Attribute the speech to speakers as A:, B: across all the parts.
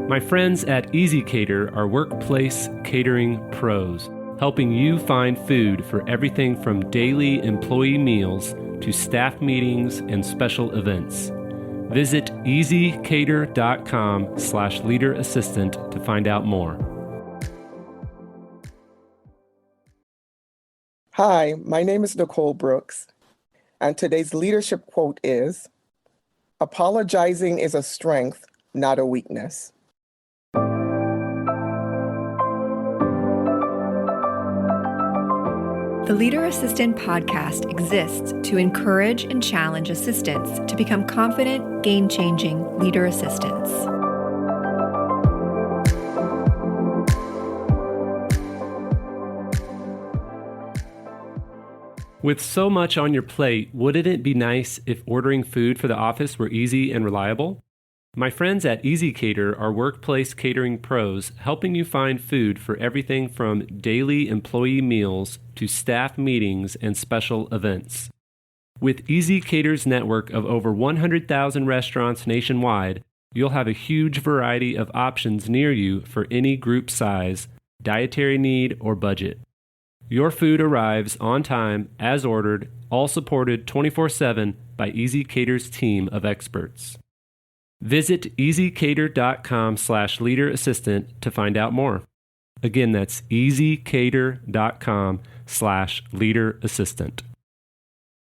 A: My friends at Easy Cater are workplace catering pros, helping you find food for everything from daily employee meals to staff meetings and special events. Visit easycater.com/leaderassistant to find out more.
B: Hi, my name is Nichole Brooks, and today's leadership quote is, "Apologizing is a strength, not a weakness."
C: The Leader Assistant podcast exists to encourage and challenge assistants to become confident, game-changing leader assistants.
A: With so much on your plate, wouldn't it be nice if ordering food for the office were easy and reliable? My friends at Easy Cater are workplace catering pros, helping you find food for everything from daily employee meals to staff meetings and special events. With Easy Cater's network of over 100,000 restaurants nationwide, you'll have a huge variety of options near you for any group size, dietary need, or budget. Your food arrives on time, as ordered, all supported 24/7 by Easy Cater's team of experts. Visit easycater.com/leaderassistant to find out more. Again, that's easycater.com/leaderassistant.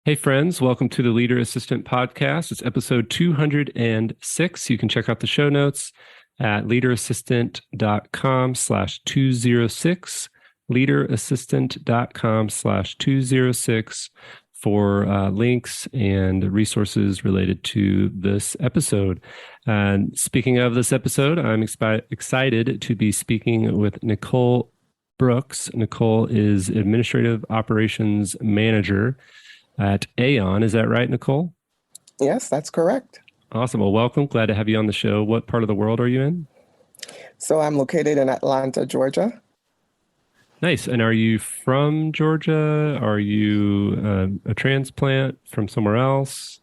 A: Hey friends, welcome to the Leader Assistant Podcast. It's episode 206. You can check out the show notes at leaderassistant.com/206, leaderassistant.com/206 for links and resources related to this episode. And speaking of this episode, I'm excited to be speaking with Nichole Brooks. Nichole is Administrative Operations Manager at Aon. Is that right, Nichole?
B: Yes, that's correct.
A: Awesome. Well, welcome. Glad to have you on the show. What part of the world are you in?
B: So I'm located in Atlanta, Georgia.
A: Nice. And are you from Georgia? Are you a transplant from somewhere else?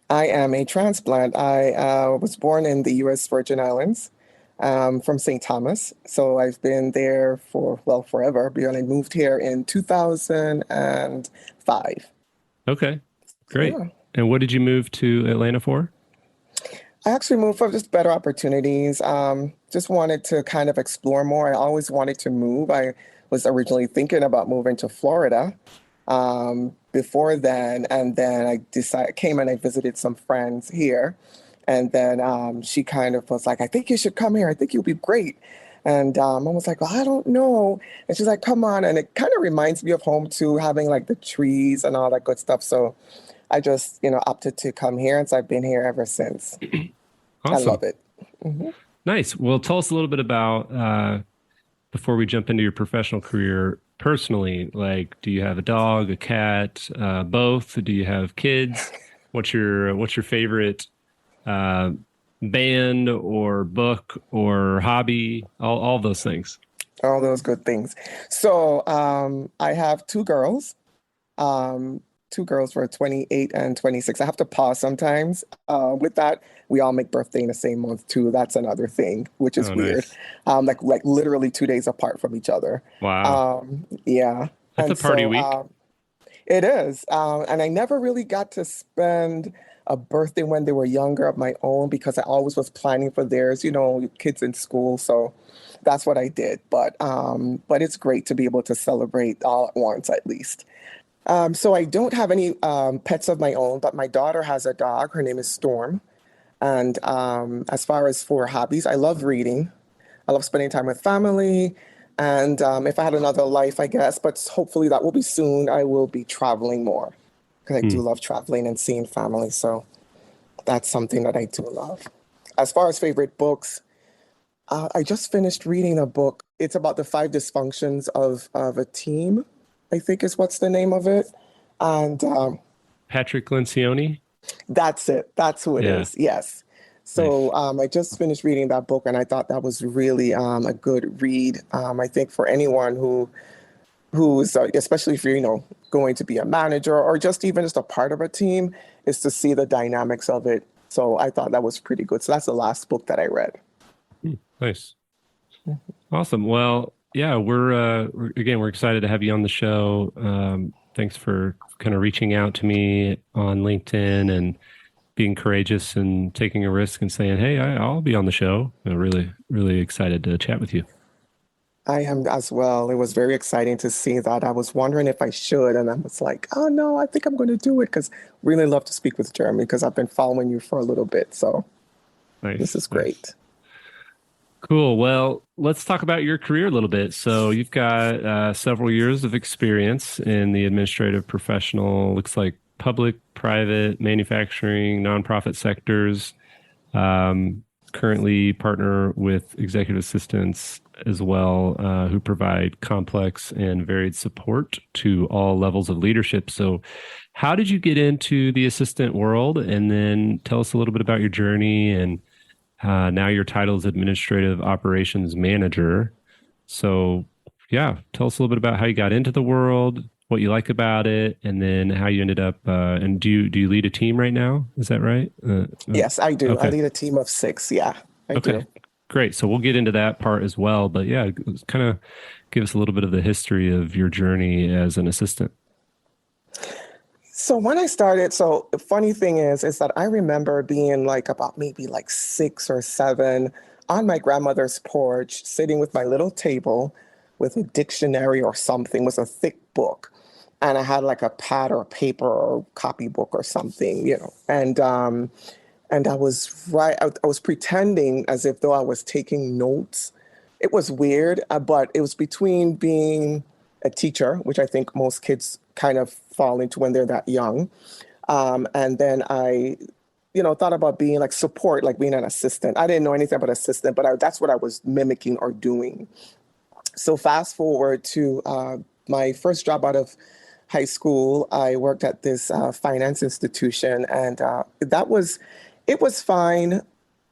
B: I am a transplant. I was born in the U.S. Virgin Islands from St. Thomas. So I've been there for, well, forever. Because I moved here in 2005.
A: Okay, great.
B: Yeah.
A: And what did you move to Atlanta for?
B: I actually moved for just better opportunities. Just wanted to kind of explore more. I always wanted to move. I was originally thinking about moving to Florida before then. And then I came and I visited some friends here. And then she kind of was like, "I think you should come here. I think you'll be great." And I was like, "Well, I don't know." And she's like, "Come on." And it kind of reminds me of home too, having like the trees and all that good stuff. So I just, opted to come here. And so I've been here ever since.
A: Awesome.
B: I love it. Mm-hmm.
A: Nice. Well, tell us a little bit about, before we jump into your professional career, personally, like, do you have a dog, a cat, both? Do you have kids? What's your favorite band or book or hobby? All those things.
B: All those good things. So I have two girls. Two girls were 28 and 26. I have to pause sometimes with that. We all make birthday in the same month too. That's another thing, which is weird. Nice. Like literally 2 days apart from each other.
A: Wow.
B: Yeah.
A: That's a party week.
B: It is. And I never really got to spend a birthday when they were younger of my own because I always was planning for theirs, kids in school. So that's what I did. But it's great to be able to celebrate all at once, at least. So I don't have any pets of my own, but my daughter has a dog. Her name is Storm. And as far as for hobbies, I love reading. I love spending time with family. And if I had another life, I guess, but hopefully that will be soon, I will be traveling more because I do love traveling and seeing family. So that's something that I do love. As far as favorite books, I just finished reading a book. It's about the 5 dysfunctions of a team, I think is what's the name of it. And
A: Patrick Lencioni?
B: That's it. That's who it is. Yes. So I just finished reading that book, and I thought that was really a good read. I think for anyone who's, especially if you're, going to be a manager or just even just a part of a team, is to see the dynamics of it. So I thought that was pretty good. So that's the last book that I read.
A: Nice. Awesome. Well, yeah, we're excited to have you on the show. Thanks for kind of reaching out to me on LinkedIn and being courageous and taking a risk and saying, "Hey, I'll be on the show." Really, really excited to chat with you.
B: I am as well. It was very exciting to see that. I was wondering if I should, and I was like, oh no, I think I'm going to do it because really love to speak with Jeremy because I've been following you for a little bit. So this
A: Nice,
B: is
A: nice.
B: great.
A: Cool. Well, let's talk about your career a little bit. So you've got several years of experience in the administrative professional, looks like public, private, manufacturing, nonprofit sectors. Um, Currently partner with executive assistants as well, who provide complex and varied support to all levels of leadership. So, how did you get into the assistant world? And then tell us a little bit about your journey. And now your title is Administrative Operations Manager. So, yeah, tell us a little bit about how you got into the world, what you like about it, and then how you ended up. And do you lead a team right now? Is that right?
B: Yes, I do. I
A: Okay.
B: lead a team of 6. Yeah, I
A: Okay.
B: do.
A: Great. So we'll get into that part as well. But yeah, kind of give us a little bit of the history of your journey as an assistant.
B: So when I started, so the funny thing is that I remember being like about maybe like 6 or 7 on my grandmother's porch, sitting with my little table with a dictionary or something, was a thick book. And I had like a pad or paper or copybook or something, and I was pretending as if though I was taking notes. It was weird, but it was between being a teacher, which I think most kids kind of fall into when they're that young. And then I thought about being like support, like being an assistant. I didn't know anything about assistant, but that's what I was mimicking or doing. So fast forward to my first job out of high school, I worked at this finance institution, and it was fine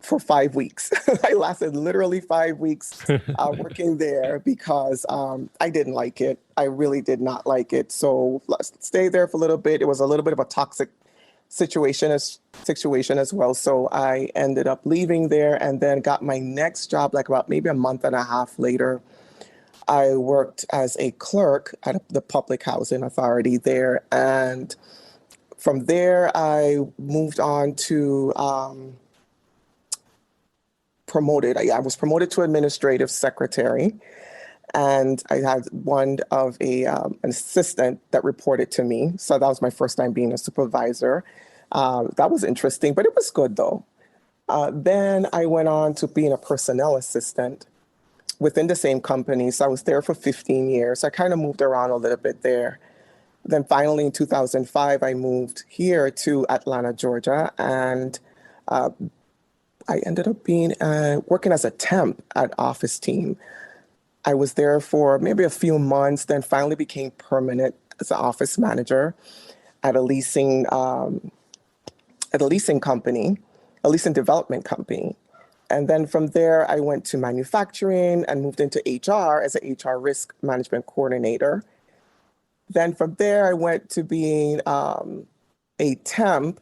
B: for 5 weeks. I lasted literally 5 weeks working there because I didn't like it. I really did not like it. So stayed there for a little bit. It was a little bit of a toxic situation as well. So I ended up leaving there and then got my next job like about maybe a month and a half later. I worked as a clerk at the public housing authority there. And from there, I moved on to promoted. I was promoted to administrative secretary, and I had one of an assistant that reported to me. So that was my first time being a supervisor. That was interesting, but it was good though. Then I went on to being a personnel assistant within the same company. So I was there for 15 years. I kind of moved around a little bit there. Then finally in 2005, I moved here to Atlanta, Georgia, and uh, I ended up being working as a temp at Office Team. I was there for maybe a few months, then finally became permanent as an office manager at a leasing company, a leasing development company. And then from there, I went to manufacturing and moved into HR as an HR risk management coordinator. Then from there, I went to being a temp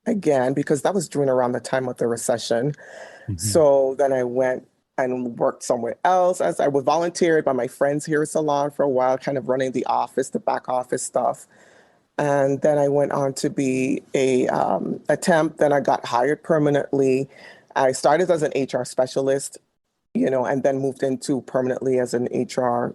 B: again, because that was during around the time of the recession.
A: Mhm.
B: So then I went and worked somewhere else as I was volunteered by my friends here at Salon for a while, kind of running the office, the back office stuff. And then I went on to be a temp. Then I got hired permanently. I started as an HR specialist, and then moved into permanently as an HR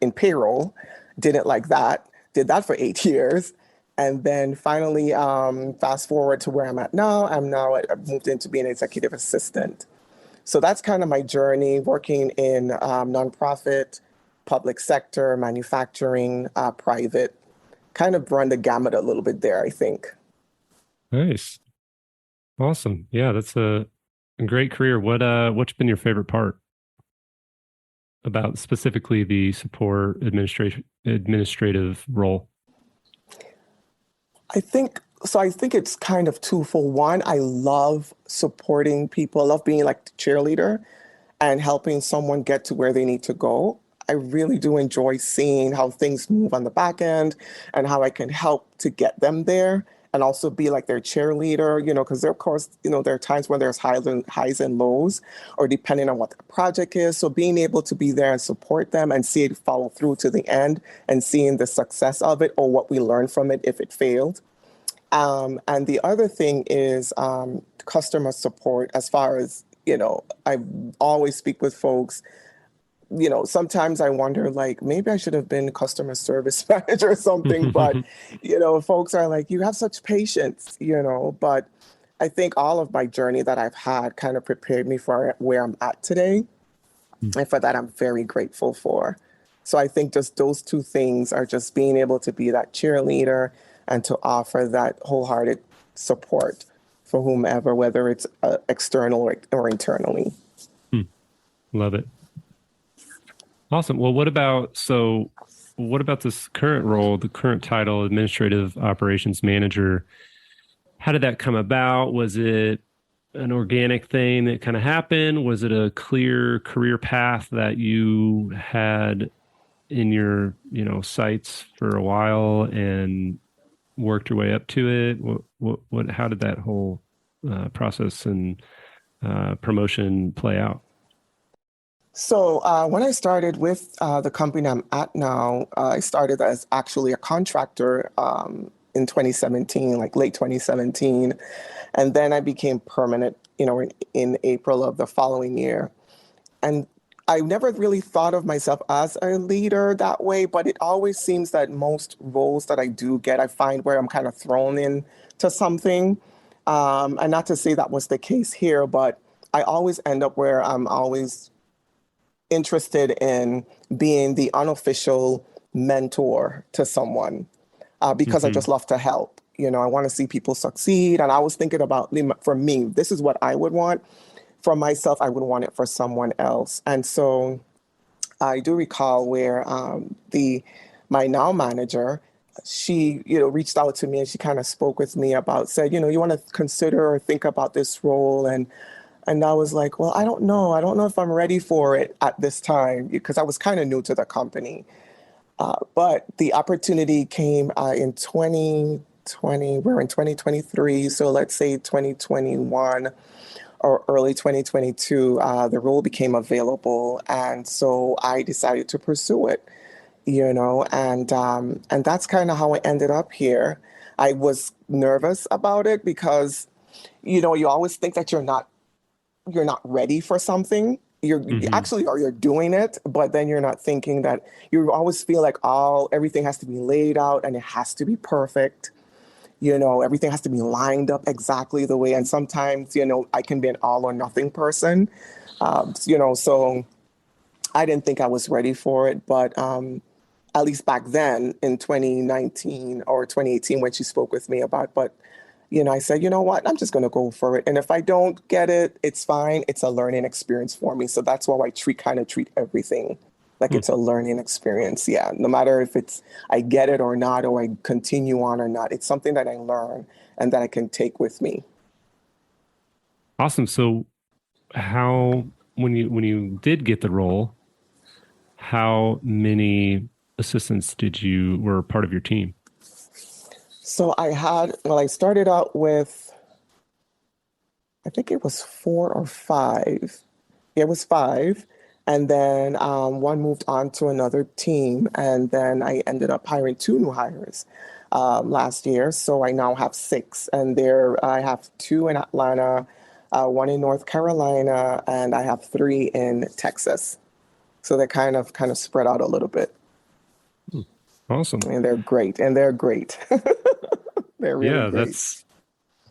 B: in payroll. Didn't like that. Did that for 8 years. And then finally, fast forward to where I'm at now. I've moved into being an executive assistant. So that's kind of my journey working in nonprofit, public sector, manufacturing, private, kind of run the gamut a little bit there, I think.
A: Nice. Awesome. Yeah, that's a great career. What's been your favorite part about specifically the support administrative role?
B: I think it's kind of twofold. One, I love supporting people. I love being like the cheerleader and helping someone get to where they need to go. I really do enjoy seeing how things move on the back end and how I can help to get them there. and also be like their cheerleader, because there, of course, there are times when there's highs and lows, or depending on what the project is. So being able to be there and support them and see it follow through to the end and seeing the success of it or what we learned from it if it failed. And the other thing is customer support. As far as, I always speak with folks. Sometimes I wonder, like, maybe I should have been customer service manager or something, but, folks are like, you have such patience, but I think all of my journey that I've had kind of prepared me for where I'm at today. And for that, I'm very grateful for. So I think just those two things are just being able to be that cheerleader and to offer that wholehearted support for whomever, whether it's external or internally.
A: Love it. Awesome. Well, what about this current role, the current title, Administrative Operations Manager? How did that come about? Was it an organic thing that kind of happened? Was it a clear career path that you had in your, sights for a while and worked your way up to it? How did that whole process and promotion play out?
B: So when I started with the company I'm at now, I started as actually a contractor in 2017, like late 2017. And then I became permanent, in April of the following year. And I never really thought of myself as a leader that way, but it always seems that most roles that I do get, I find where I'm kind of thrown into something. And not to say that was the case here, but I always end up where I'm always interested in being the unofficial mentor to someone because I just love to help. I want to see people succeed. And I was thinking about, for me, this is what I would want. For myself, I would want it for someone else. And so I do recall where my now manager, she, reached out to me and she kind of spoke with me said, you want to consider or think about this role. And I was like, well, I don't know. I don't know if I'm ready for it at this time because I was kind of new to the company. But the opportunity came in 2020. We're in 2023. So let's say 2021 or early 2022, the role became available. And so I decided to pursue it, and that's kind of how I ended up here. I was nervous about it because, you always think that you're not ready for something. You're actually, or you're doing it, but then you're not thinking that you always feel like everything has to be laid out and it has to be perfect. Everything has to be lined up exactly the way. And sometimes, I can be an all or nothing person. So I didn't think I was ready for it. But at least back then in 2019 or 2018, when she spoke with me but I said, you know what, I'm just going to go for it. And if I don't get it, it's fine. It's a learning experience for me. So that's why I treat everything like it's a learning experience. Yeah. No matter if I get it or not, or I continue on or not, it's something that I learn and that I can take with me.
A: Awesome. So when you did get the role, how many assistants were part of your team?
B: So I started out with, I think it was 4 or 5. It was 5. And then one moved on to another team. And then I ended up hiring 2 new hires last year. So I now have 6. And I have 2 in Atlanta, 1 in North Carolina, and I have 3 in Texas. So they're kind of spread out a little bit.
A: Awesome.
B: And they're great. They're really great.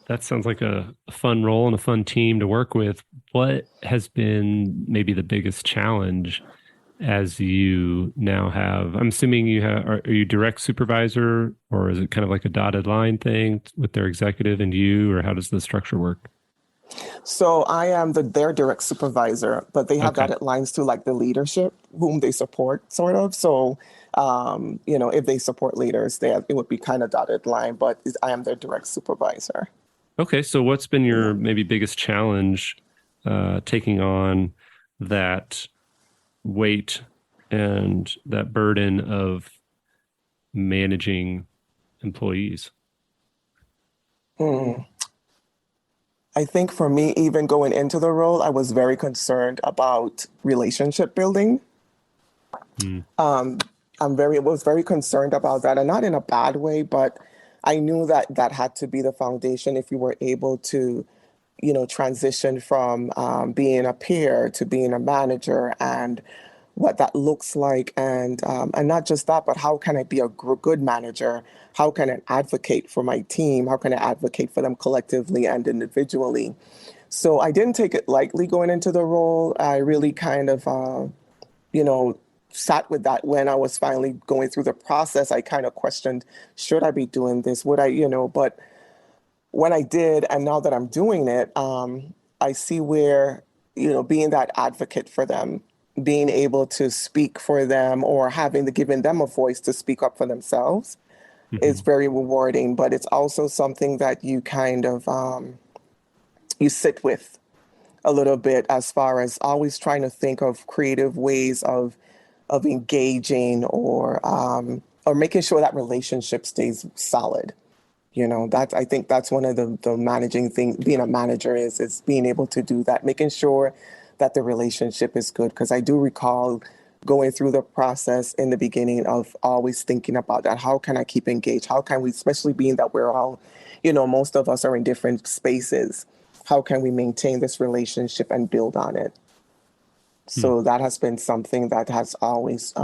A: That sounds like a fun role and a fun team to work with. What has been maybe the biggest challenge as you now have? I'm assuming are you direct supervisor, or is it kind of like a dotted line thing with their executive and you, or how does the structure work?
B: So I am their direct supervisor, but they have dotted lines to like the leadership whom they support, sort of. So, if they support leaders, it would be kind of dotted line, but I am their direct supervisor.
A: Okay. So what's been your maybe biggest challenge taking on that weight and that burden of managing employees?
B: Hmm. I think for me, even going into the role, I was very concerned about relationship building.
A: Mm.
B: Was very concerned about that, and not in a bad way, but I knew that that had to be the foundation if we were able to, transition from being a peer to being a manager, and what that looks like, and not just that, but how can I be a good manager? How can I advocate for my team? How can I advocate for them collectively and individually? So I didn't take it lightly going into the role. I really kind of, you know, sat with that when I was finally going through the process. I kind of questioned, should I be doing this? Would I, but when I did, and now that I'm doing it, I see where, being that advocate for them, being able to speak for them, or giving them a voice to speak up for themselves is
A: Hmm.
B: very rewarding. But it's also something that you kind of, you sit with a little bit, as far as always trying to think of creative ways of engaging, or making sure that relationship stays solid. That's, I think that's one of the managing thing, being a manager, is being able to do that, making sure that the relationship is good. Because I do recall going through the process in the beginning of always thinking about that. How can I keep engaged? How can we, especially being that we're all, most of us are in different spaces, how can we maintain this relationship and build on it?
A: Hmm.
B: So that has been something that has always,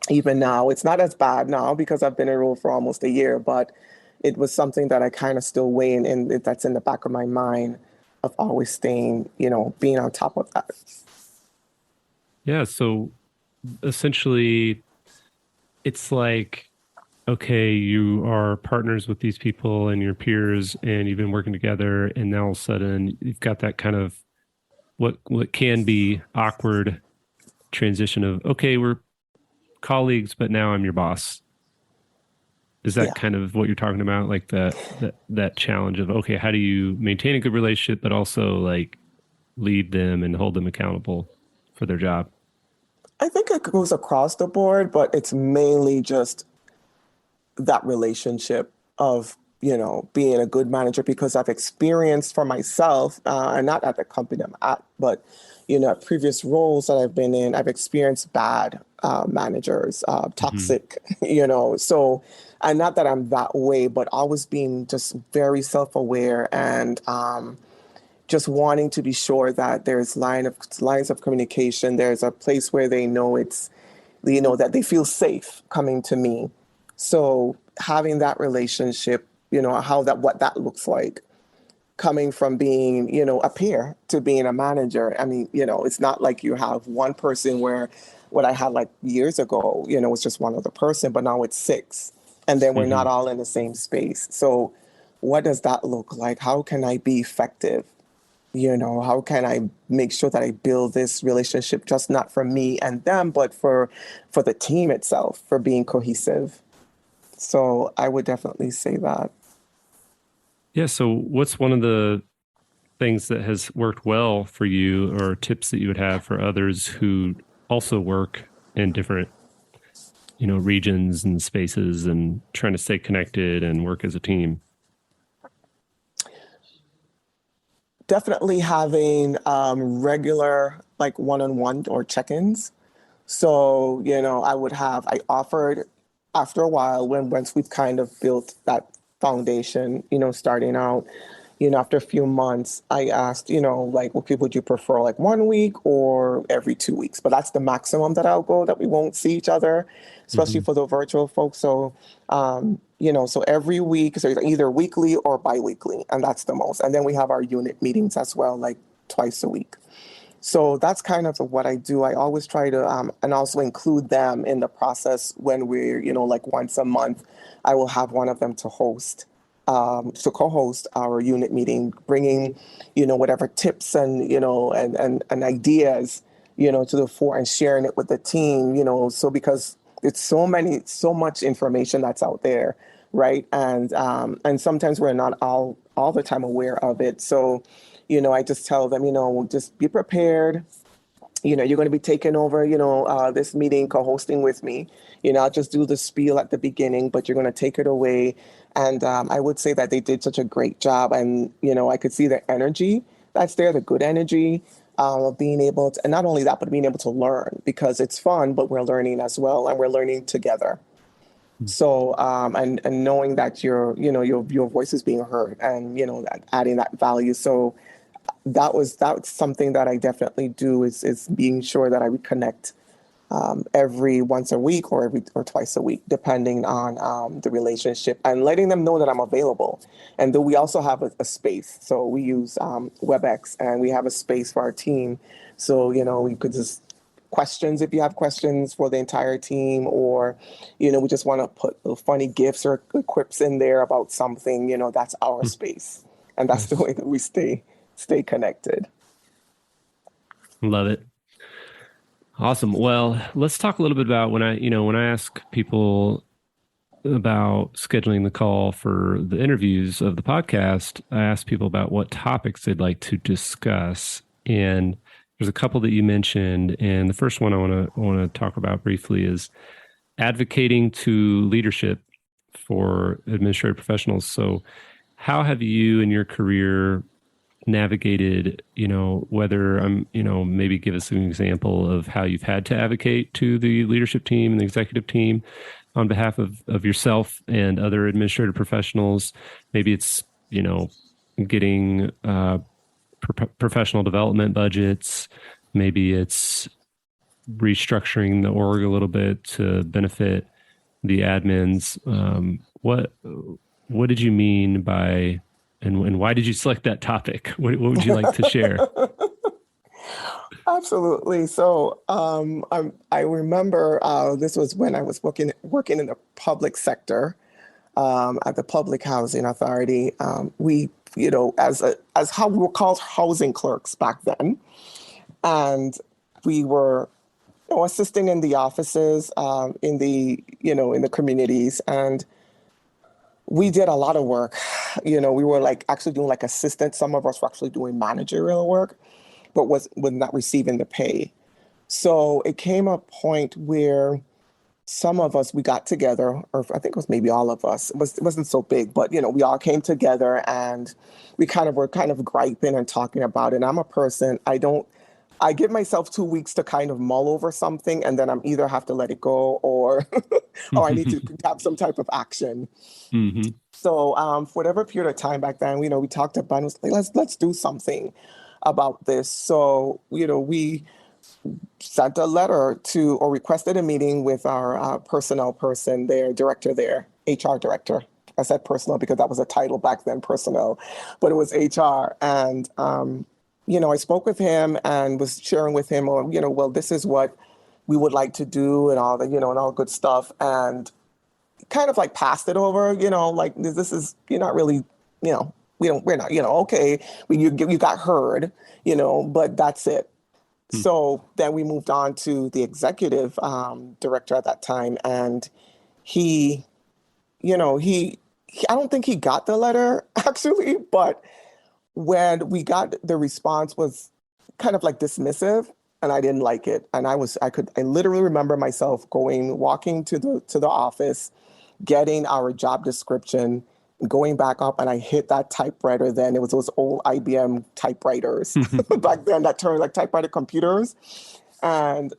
B: even now, it's not as bad now because I've been in a role for almost a year, but it was something that I kind of still weigh in, and that's in the back of my mind, of always staying, being on top of that.
A: Yeah. So essentially, it's like, okay, you are partners with these people and your peers, and you've been working together, and now all of a sudden you've got that kind of what can be awkward transition of, okay, we're colleagues, but now I'm your boss. Is that
B: Yeah.
A: kind of what you're talking about? Like that challenge of, okay, how do you maintain a good relationship, but also like lead them and hold them accountable for their job?
B: I think it goes across the board, but it's mainly just that relationship of, being a good manager, because I've experienced for myself, and not at the company I'm at, but, at previous roles that I've been in, I've experienced bad managers,
A: Hmm.
B: toxic, so, and not that I'm that way, but always being just very self-aware, and just wanting to be sure that there's lines of communication. There's a place where they know that they feel safe coming to me. So having that relationship, what that looks like, coming from being, a peer to being a manager. I mean, it's not like you have one person, where what I had like years ago, was just one other person, but now it's six. And then we're
A: Hmm.
B: not all in the same space. So what does that look like? How can I be effective? How can I make sure that I build this relationship, just not for me and them, but for the team itself, for being cohesive? So I would definitely say that.
A: Yeah. So what's one of the things that has worked well for you, or tips that you would have for others who also work in different, regions and spaces and trying to stay connected and work as a team?
B: Definitely having regular, like, one-on-one or check-ins. So, I offered, after a while, once we've kind of built that foundation, starting out, after a few months, I asked, like, well, people, would you prefer like 1 week or every 2 weeks? But that's the maximum that I'll go, that we won't see each other, especially
A: Hmm.
B: for the virtual folks. So, so every week, so either weekly or biweekly, and that's the most. And then we have our unit meetings as well, like twice a week. So that's kind of what I do. I always try to, and also include them in the process when we're, like once a month, I will have one of them to co-host our unit meeting, bringing, whatever tips and, and ideas, to the fore, and sharing it with the team, so, because it's so much information that's out there, right? And sometimes we're not all the time aware of it. So, I just tell them, just be prepared, You're going to be taking over, this meeting, co-hosting with me. I'll just do the spiel at the beginning, but you're going to take it away. And I would say that they did such a great job. And, I could see the energy that's there, the good energy of being able to, and not only that, but being able to learn because it's fun, but we're learning as well. And we're learning together. So, and knowing that your voice is being heard and, adding that value. So, that's something that I definitely do is being sure that I would connect every once a week or twice a week, depending on the relationship, and letting them know that I'm available. And then we also have a space. So we use WebEx, and we have a space for our team. So we could just questions if you have questions for the entire team, or we just want to put little funny gifs or quips in there about something. That's our space, and that's the way that we stay connected.
A: Love it. Awesome. Well, let's talk a little bit about when I ask people about scheduling the call for the interviews of the podcast, I ask people about what topics they'd like to discuss. And there's a couple that you mentioned, and the first one I want to talk about briefly is advocating to leadership for administrative professionals. So, how have you in your career navigated, whether maybe give us an example of how you've had to advocate to the leadership team and the executive team on behalf of yourself and other administrative professionals. Maybe it's, getting professional development budgets. Maybe it's restructuring the org a little bit to benefit the admins. What did you mean by and why did you select that topic? What would you like to share?
B: Absolutely. So I remember this was when I was working in the public sector at the Public Housing Authority. We, as how we were called housing clerks back then, and we were assisting in the offices in the communities, and we did a lot of work. We were actually doing assistant. Some of us were actually doing managerial work, but was not receiving the pay. So it came a point where some of us, we got together, or I think it was maybe all of us. It wasn't so big, but we all came together and we were griping and talking about it. And I'm a person, I give myself 2 weeks to kind of mull over something, and then I'm either have to let it go or or I need to have some type of action.
A: Mm-hmm.
B: So for whatever period of time back then, we talked about it, was like, let's do something about this. So, we sent a letter to, or requested a meeting with our personnel person there, director there, HR director. I said personnel because that was a title back then, personnel, but it was HR. And, I spoke with him and was sharing with him, well, this is what we would like to do and all that, and all good stuff. And kind of passed it over, this is, you're not really, we're not, okay, you got heard, but that's it. So then we moved on to the executive director at that time. And he, I don't think he got the letter actually, but when we got the response was kind of dismissive, and I didn't like it. And I literally remember myself walking to the office, getting our job description, going back up, and I hit that typewriter then. It was those old IBM typewriters back then that turned typewriter computers. And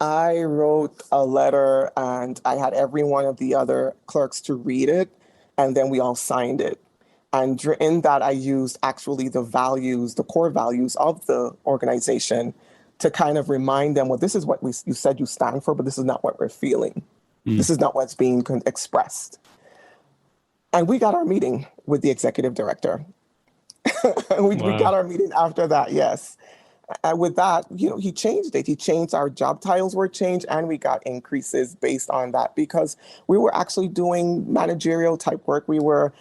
B: I wrote a letter, and I had every one of the other clerks to read it, and then we all signed it. And in that, I used actually the values, the core values of the organization to kind of remind them, well, this is what you said you stand for, but this is not what we're feeling. This is not what's being expressed. And we got our meeting with the executive director. We got our meeting after that, yes. And with that, he changed it. He changed, our job titles were changed, and we got increases based on that because we were actually doing managerial type work. We were,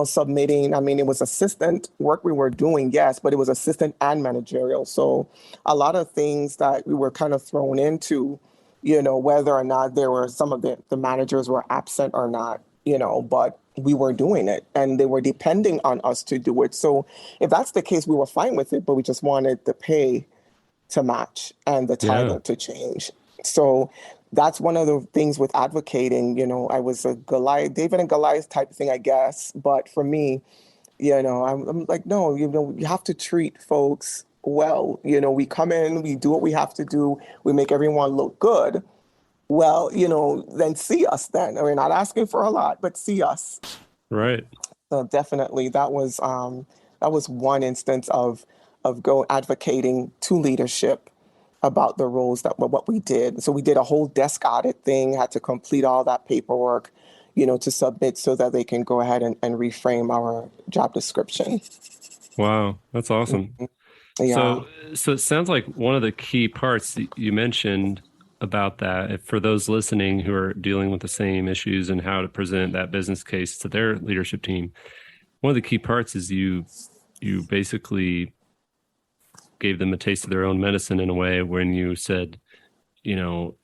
B: submitting, it was assistant work we were doing, yes, but it was assistant and managerial. So a lot of things that we were kind of thrown into, whether or not there were some of the managers were absent or not, but we were doing it and they were depending on us to do it. So if that's the case, we were fine with it, but we just wanted the pay to match and the
A: Yeah.
B: title to change. So that's one of the things with advocating. I was a Goliath, David and Goliath type thing, I guess. But for me, I'm like, no, you have to treat folks well. We come in, we do what we have to do, we make everyone look good. Well, then see us then. We're not asking for a lot, but see us.
A: Right.
B: So definitely that was one instance of go advocating to leadership about the roles that were what we did. So we did a whole desk audit thing, had to complete all that paperwork, to submit so that they can go ahead and reframe our job description.
A: Wow. That's awesome.
B: Yeah,
A: So it sounds like one of the key parts that you mentioned about that, for those listening who are dealing with the same issues and how to present that business case to their leadership team, one of the key parts is you basically gave them a taste of their own medicine in a way when you said, you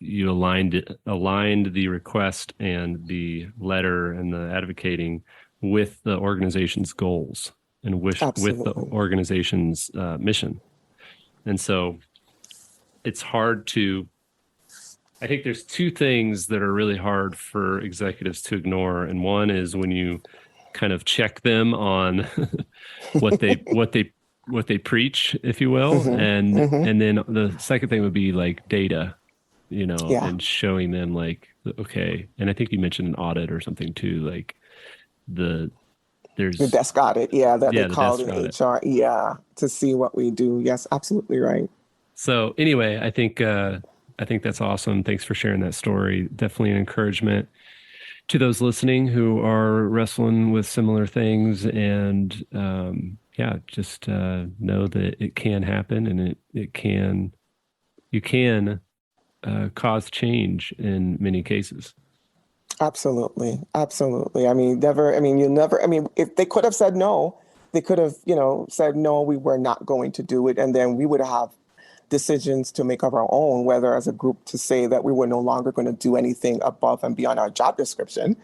A: aligned the request and the letter and the advocating with the organization's goals and with the
B: absolutely.
A: organization's mission. And so it's hard to, I think there's two things that are really hard for executives to ignore. And one is when you kind of check them on what they preach, if you will.
B: Hmm. Hmm.
A: And then the second thing would be like data,
B: Yeah,
A: and showing them like, okay. And I think you mentioned an audit or something too, like the
B: the
A: there's
B: desk audit. Yeah, that they
A: yeah, the
B: called
A: desk
B: in
A: audit.
B: HR. Yeah, to see what we do. Yes, absolutely right.
A: So anyway, I think that's awesome. Thanks for sharing that story. Definitely an encouragement to those listening who are wrestling with similar things. And yeah, just know that it can happen, and it can you can cause change in many cases.
B: Absolutely. Absolutely. You never, if they could have said no, they could have, said, no, we were not going to do it. And then we would have decisions to make of our own, whether as a group to say that we were no longer going to do anything above and beyond our job description.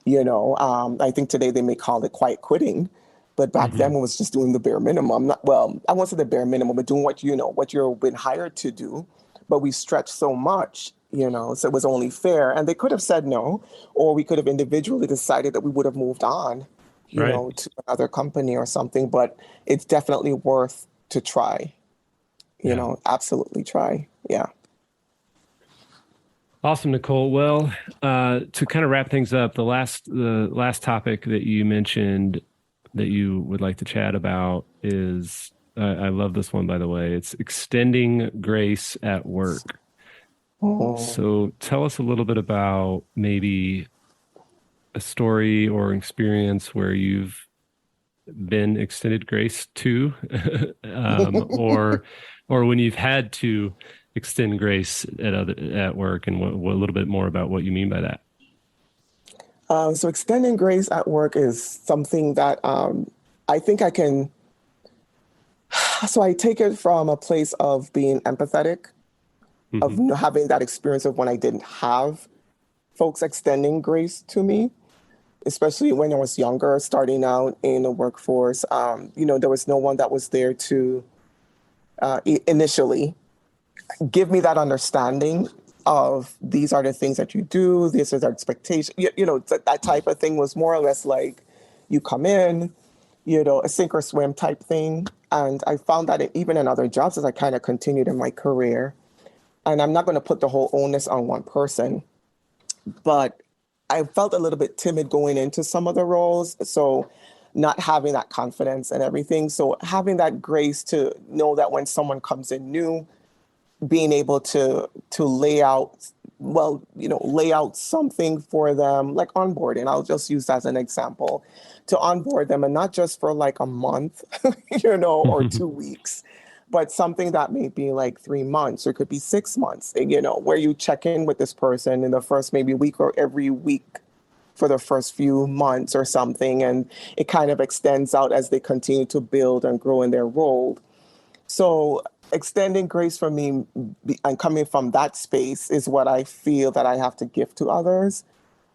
B: I think today they may call it quiet quitting, but back then
A: Hmm.
B: it was just doing the bare minimum. Not, well, I won't say the bare minimum, but doing what you've been hired to do. But we stretched so much, so it was only fair. And they could have said no, or we could have individually decided that we would have moved on,
A: Right.
B: to another company or something. But it's definitely worth to try,
A: Yeah.
B: absolutely try. Yeah.
A: Awesome, Nichole. Well, to kind of wrap things up, the last topic that you mentioned that you would like to chat about is, I love this one, by the way. It's extending grace at work.
B: Oh.
A: So tell us a little bit about maybe a story or experience where you've been extended grace to, or when you've had to extend grace at work, and what a little bit more about what you mean by that.
B: So extending grace at work is something that I think I can. So I take it from a place of being empathetic, of
A: Hmm.
B: having that experience of when I didn't have folks extending grace to me, especially when I was younger, starting out in the workforce. There was no one that was there to initially give me that understanding of these are the things that you do, this is our expectation. That type of thing was more or less like you come in, a sink or swim type thing. And I found that even in other jobs as I kind of continued in my career. And I'm not going to put the whole onus on one person, but I felt a little bit timid going into some of the roles. So not having that confidence and everything. So having that grace to know that when someone comes in new, being able to lay out something for them, like onboarding. I'll just use that as an example, to onboard them, and not just for like a month, or 2 weeks, but something that may be like 3 months, or it could be 6 months, where you check in with this person in the first maybe week or every week for the first few months or something. And it kind of extends out as they continue to build and grow in their role. So extending grace for me and coming from that space is what I feel that I have to give to others,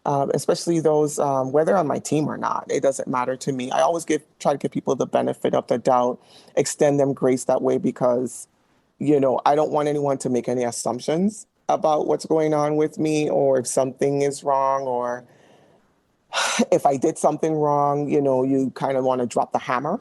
B: especially those, whether on my team or not. It doesn't matter to me. I always try to give people the benefit of the doubt, extend them grace that way, because I don't want anyone to make any assumptions about what's going on with me or if something is wrong or if I did something wrong, you kind of want to drop the hammer,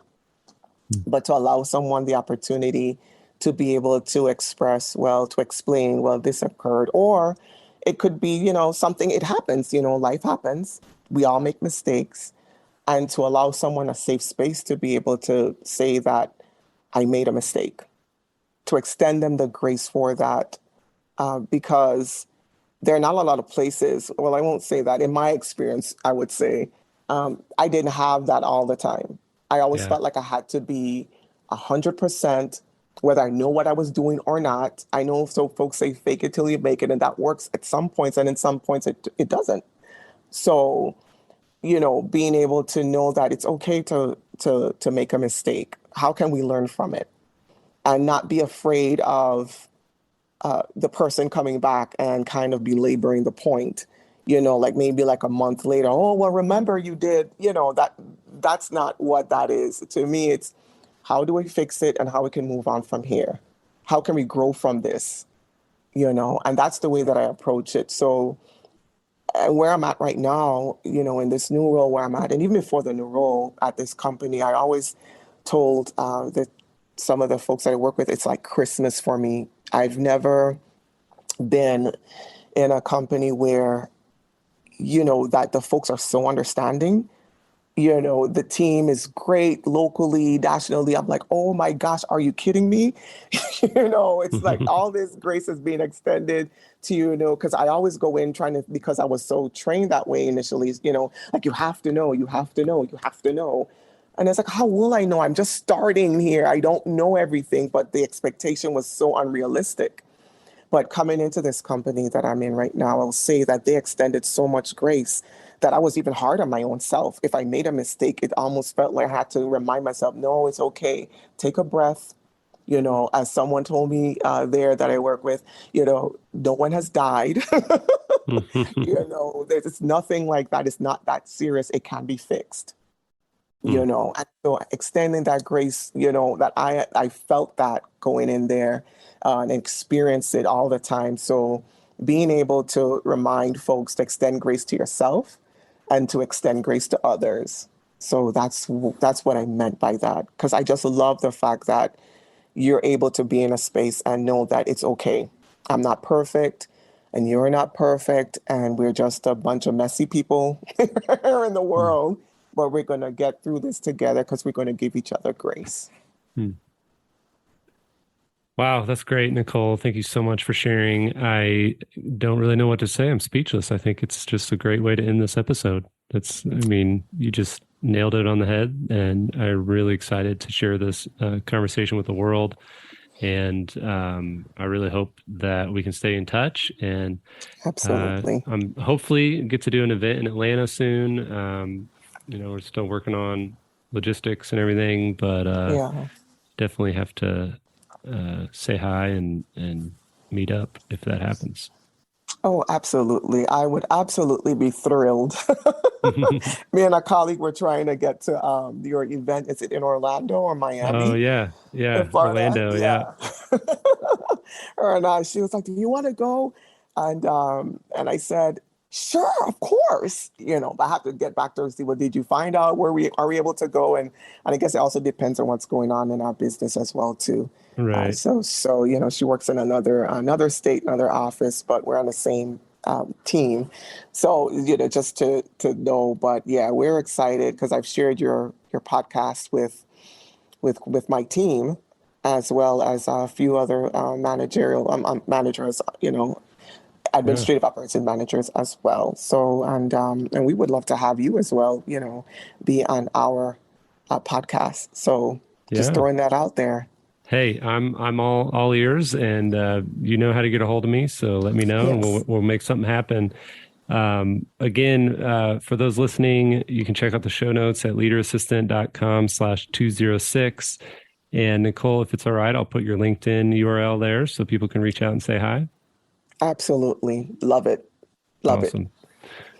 B: but to allow someone the opportunity to be able to express, well, to explain, well, this occurred, or it could be, something, it happens, life happens. We all make mistakes. And to allow someone a safe space to be able to say that I made a mistake, to extend them the grace for that, because there are not a lot of places. Well, I won't say that. In my experience, I would say I didn't have that all the time. I always felt like I had to be 100%, whether I know what I was doing or not. I know so folks say fake it till you make it, and that works at some points, and in some points it doesn't. So, being able to know that it's okay to make a mistake. How can we learn from it? And not be afraid of the person coming back and kind of belaboring the point, like maybe like a month later, oh, well, remember you did, that's not what that is. To me, it's how do we fix it and how we can move on from here? How can we grow from this? And that's the way that I approach it. So where I'm at right now, in this new role where I'm at, and even before the new role at this company, I always told that some of the folks that I work with, it's like Christmas for me. I've never been in a company where, that the folks are so understanding. The team is great locally, nationally. I'm like, oh my gosh, are you kidding me? It's like all this grace is being extended to you, because I always go in because I was so trained that way initially, like you have to know, you have to know, you have to know. And it's like, how will I know? I'm just starting here. I don't know everything, but the expectation was so unrealistic. But coming into this company that I'm in right now, I'll say that they extended so much grace that I was even hard on my own self. If I made a mistake, it almost felt like I had to remind myself, no, it's okay. Take a breath. As someone told me there that I work with, no one has died. There's nothing like that. It's not that serious. It can be fixed. And so extending that grace, that I felt that going in there and experienced it all the time. So being able to remind folks to extend grace to yourself and to extend grace to others. So that's what I meant by that, because I just love the fact that you're able to be in a space and know that it's okay. I'm not perfect and you're not perfect, and we're just a bunch of messy people here in the world. But we're going to get through this together because we're going to give each other grace.
A: Wow, that's great, Nichole. Thank you so much for sharing. I don't really know what to say. I'm speechless. I think it's just a great way to end this episode. You just nailed it on the head, and I'm really excited to share this conversation with the world. And I really hope that we can stay in touch. And
B: absolutely,
A: I'm hopefully get to do an event in Atlanta soon. We're still working on logistics and everything, but definitely have to say hi and meet up if that happens.
B: Oh, absolutely. I would absolutely be thrilled. Me and a colleague were trying to get to your event. Is it in Orlando or Miami?
A: Oh, yeah. Orlando, yeah.
B: And she was like, do you want to go? And I said, sure, of course, but I have to get back to her and see, well, did you find out are we able to go? And I guess it also depends on what's going on in our business as well, too.
A: Right.
B: So she works in another state, another office, but we're on the same team. So, just to know, but yeah, we're excited because I've shared your podcast with my team, as well as a few other managers, administrative operations managers as well. So, and we would love to have you as well, be on our podcast. So just throwing that out there.
A: Hey, I'm all ears, and you know how to get a hold of me. So let me know, and we'll make something happen. Again, for those listening, you can check out the show notes at leaderassistant.com/206. And Nichole, if it's all right, I'll put your LinkedIn URL there so people can reach out and say hi.
B: Absolutely. Love it.
A: Awesome.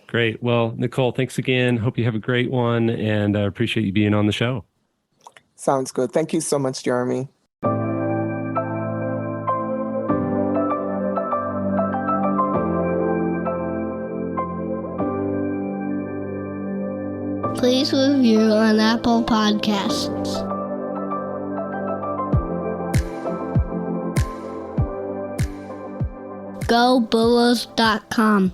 A: Great. Well, Nichole, thanks again. Hope you have a great one, and I appreciate you being on the show.
B: Sounds good. Thank you so much, Jeremy.
D: Please review on Apple Podcasts. GoBulls.com